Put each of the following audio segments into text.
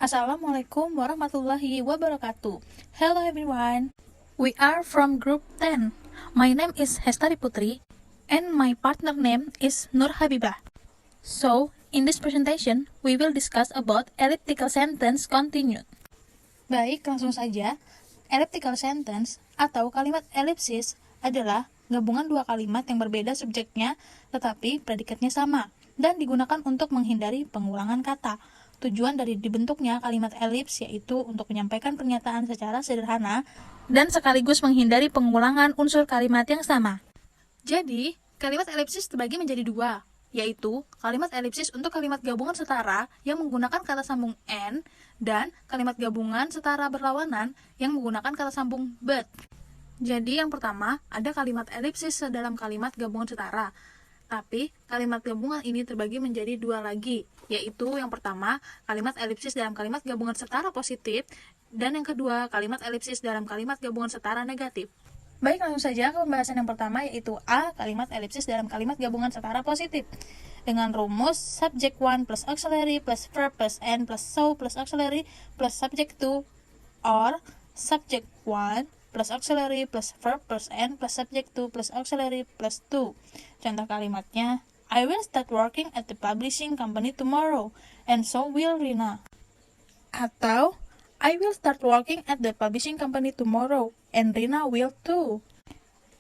Assalamualaikum warahmatullahi wabarakatuh. Hello everyone. We are from group 10. My name is Hestari Putri and my partner name is Nur Habibah. So, in this presentation, we will discuss about elliptical sentence continued. Baik, langsung saja. Elliptical sentence atau kalimat elipsis adalah gabungan dua kalimat yang berbeda subjeknya tetapi predikatnya sama dan digunakan untuk menghindari pengulangan kata. Tujuan dari dibentuknya kalimat elips yaitu untuk menyampaikan pernyataan secara sederhana dan sekaligus menghindari pengulangan unsur kalimat yang sama. Jadi, kalimat elipsis terbagi menjadi dua, yaitu kalimat elipsis untuk kalimat gabungan setara yang menggunakan kata sambung and dan kalimat gabungan setara berlawanan yang menggunakan kata sambung but. Jadi, yang pertama ada kalimat elipsis dalam kalimat gabungan setara. Tapi, kalimat gabungan ini terbagi menjadi dua lagi, yaitu yang pertama, kalimat elipsis dalam kalimat gabungan setara positif, dan yang kedua, kalimat elipsis dalam kalimat gabungan setara negatif. Baik, langsung saja ke pembahasan yang pertama, yaitu A, kalimat elipsis dalam kalimat gabungan setara positif. Dengan rumus subject 1 plus auxiliary plus verb plus and plus so plus auxiliary plus subject 2, or subject 1 plus auxiliary plus verb plus and plus subject 2 plus auxiliary plus 2. Contoh kalimatnya, I will start working at the publishing company tomorrow, and so will Rina. Atau, I will start working at the publishing company tomorrow, and Rina will too.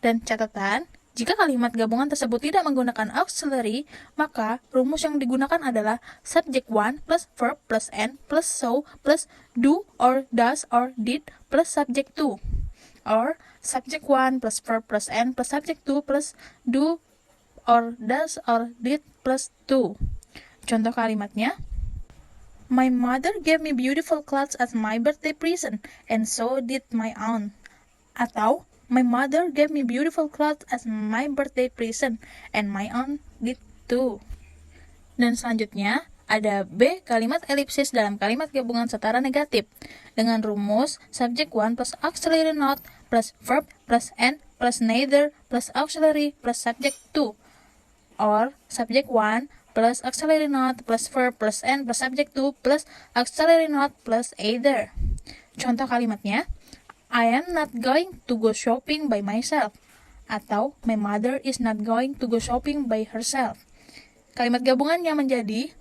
Dan catatan, jika kalimat gabungan tersebut tidak menggunakan auxiliary, maka rumus yang digunakan adalah subject 1 plus verb plus and plus so plus do or does or did plus subject 2. Or subject 1 plus verb plus and plus subject 2 plus do or does or did plus 2. Contoh kalimatnya, my mother gave me beautiful clothes as my birthday present, and so did my aunt. Atau, my mother gave me beautiful clothes as my birthday present, and my aunt did too. Dan selanjutnya, ada B, kalimat elipsis dalam kalimat gabungan setara negatif. Dengan rumus subject 1 plus auxiliary not plus verb plus and plus neither plus auxiliary plus subject 2. Or subject 1 plus auxiliary not plus verb plus and plus subject 2 plus auxiliary not plus either. Contoh kalimatnya, I am not going to go shopping by myself. Atau, my mother is not going to go shopping by herself. Kalimat gabungannya menjadi,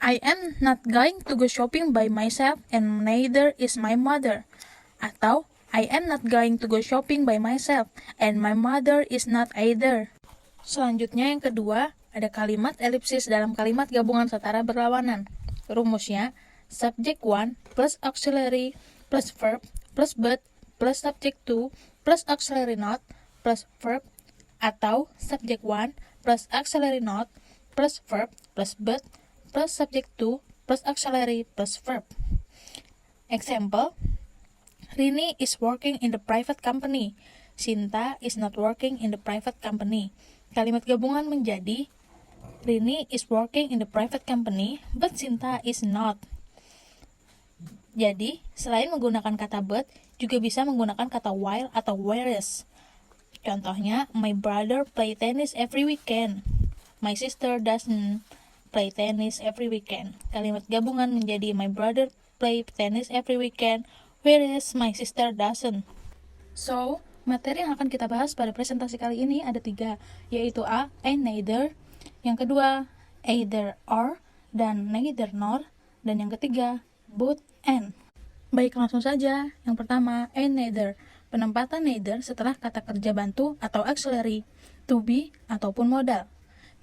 I am not going to go shopping by myself and neither is my mother. Atau, I am not going to go shopping by myself and my mother is not either. Selanjutnya yang kedua, ada kalimat elipsis dalam kalimat gabungan setara berlawanan. Rumusnya, subject 1 plus auxiliary plus verb plus but plus subject 2 plus auxiliary not plus verb, atau subject 1 plus auxiliary not plus verb plus but plus subject 2 plus auxiliary plus verb. Example, Rini is working in the private company. Sinta is not working in the private company. Kalimat gabungan menjadi, Rini is working in the private company, but Sinta is not. Jadi, selain menggunakan kata but, juga bisa menggunakan kata while atau whereas. Contohnya, my brother play tennis every weekend. My sister doesn't play tennis every weekend. Kalimat gabungan menjadi my brother play tennis every weekend, whereas my sister doesn't. So, materi yang akan kita bahas pada presentasi kali ini ada 3, yaitu A, and neither, yang kedua, either or, dan neither nor, dan yang ketiga, both and. Baik, langsung saja. Yang pertama, and neither. Penempatan neither setelah kata kerja bantu atau auxiliary, to be, ataupun modal.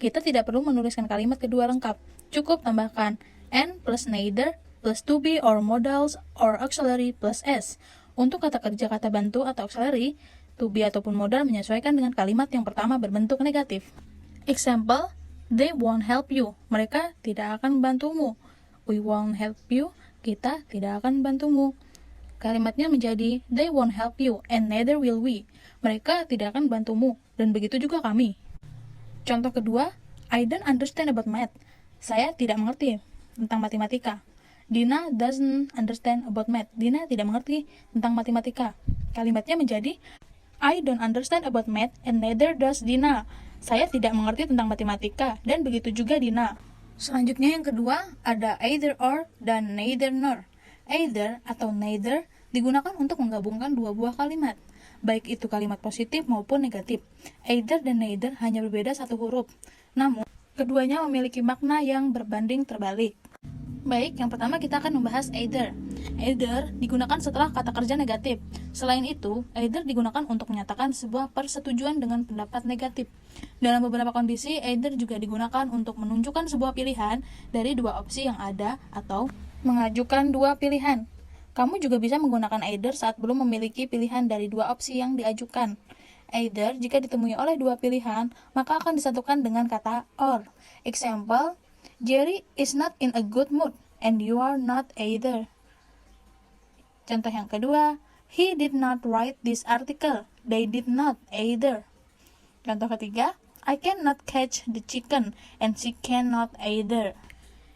Kita tidak perlu menuliskan kalimat kedua lengkap. Cukup tambahkan and plus neither plus to be or modals or auxiliary plus s. Untuk kata kerja kata bantu atau auxiliary, to be ataupun modal menyesuaikan dengan kalimat yang pertama berbentuk negatif. Example, they won't help you. Mereka tidak akan membantumu. We won't help you. Kita tidak akan membantumu. Kalimatnya menjadi, they won't help you and neither will we. Mereka tidak akan membantumu dan begitu juga kami. Contoh kedua, I don't understand about math. Saya tidak mengerti tentang matematika. Dina doesn't understand about math. Dina tidak mengerti tentang matematika. Kalimatnya menjadi, I don't understand about math and neither does Dina. Saya tidak mengerti tentang matematika dan begitu juga Dina. Selanjutnya yang kedua, ada either or dan neither nor. Either atau neither digunakan untuk menggabungkan dua buah kalimat, baik itu kalimat positif maupun negatif. Either dan neither hanya berbeda satu huruf, namun keduanya memiliki makna yang berbanding terbalik. Baik, yang pertama kita akan membahas either. Either digunakan setelah kata kerja negatif. Selain itu, either digunakan untuk menyatakan sebuah persetujuan dengan pendapat negatif. Dalam beberapa kondisi, either juga digunakan untuk menunjukkan sebuah pilihan dari dua opsi yang ada atau mengajukan dua pilihan. Kamu juga bisa menggunakan either saat belum memiliki pilihan dari dua opsi yang diajukan. Either jika ditemui oleh dua pilihan, maka akan disatukan dengan kata or. Example, Jerry is not in a good mood, and you are not either. Contoh yang kedua, he did not write this article, they did not either. Contoh ketiga, I cannot catch the chicken, and she cannot either.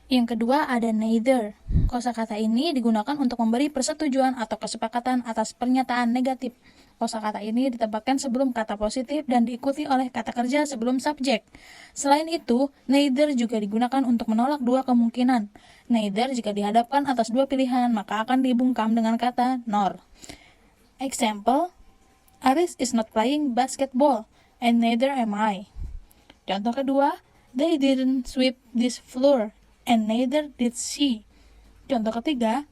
Yang kedua ada neither. Kosakata ini digunakan untuk memberi persetujuan atau kesepakatan atas pernyataan negatif. Kosakata ini ditempatkan sebelum kata positif dan diikuti oleh kata kerja sebelum subjek. Selain itu, neither juga digunakan untuk menolak dua kemungkinan. Neither jika dihadapkan atas dua pilihan, maka akan dibungkam dengan kata nor. Example, Aris is not playing basketball, and neither am I. Contoh kedua, they didn't sweep this floor, and neither did she. Contoh ketiga,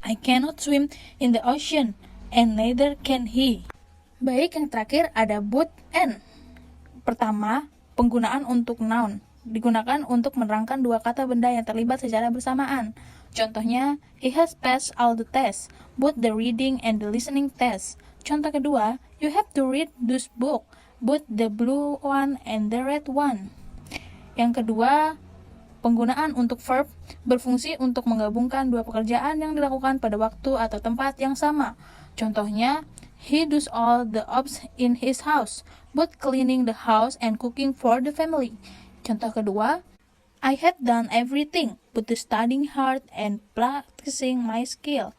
I cannot swim in the ocean, and neither can he. Baik, yang terakhir ada both and. Pertama, penggunaan untuk noun. Digunakan untuk menerangkan dua kata benda yang terlibat secara bersamaan. Contohnya, he has passed all the tests, both the reading and the listening tests. Contoh kedua, you have to read this book, both the blue one and the red one. Yang kedua, penggunaan untuk verb berfungsi untuk menggabungkan dua pekerjaan yang dilakukan pada waktu atau tempat yang sama. Contohnya, he does all the jobs in his house, both cleaning the house and cooking for the family. Contoh kedua, I had done everything, but studying hard and practicing my skill.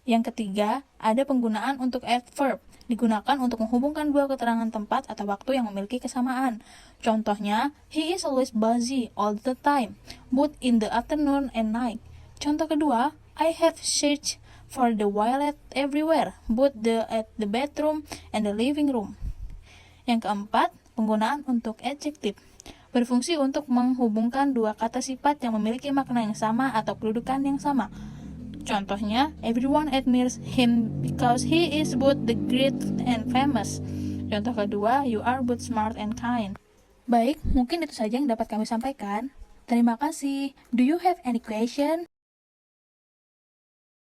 Yang ketiga, ada penggunaan untuk adverb, digunakan untuk menghubungkan dua keterangan tempat atau waktu yang memiliki kesamaan. Contohnya, he is always busy all the time, both in the afternoon and night. Contoh kedua, I have searched for the wallet everywhere, both at the bedroom and the living room. Yang keempat, penggunaan untuk adjective, berfungsi untuk menghubungkan dua kata sifat yang memiliki makna yang sama atau kedudukan yang sama. Contohnya, everyone admires him because he is both the great and famous. Contoh kedua, you are both smart and kind. Baik, mungkin itu saja yang dapat kami sampaikan. Terima kasih. Do you have any question?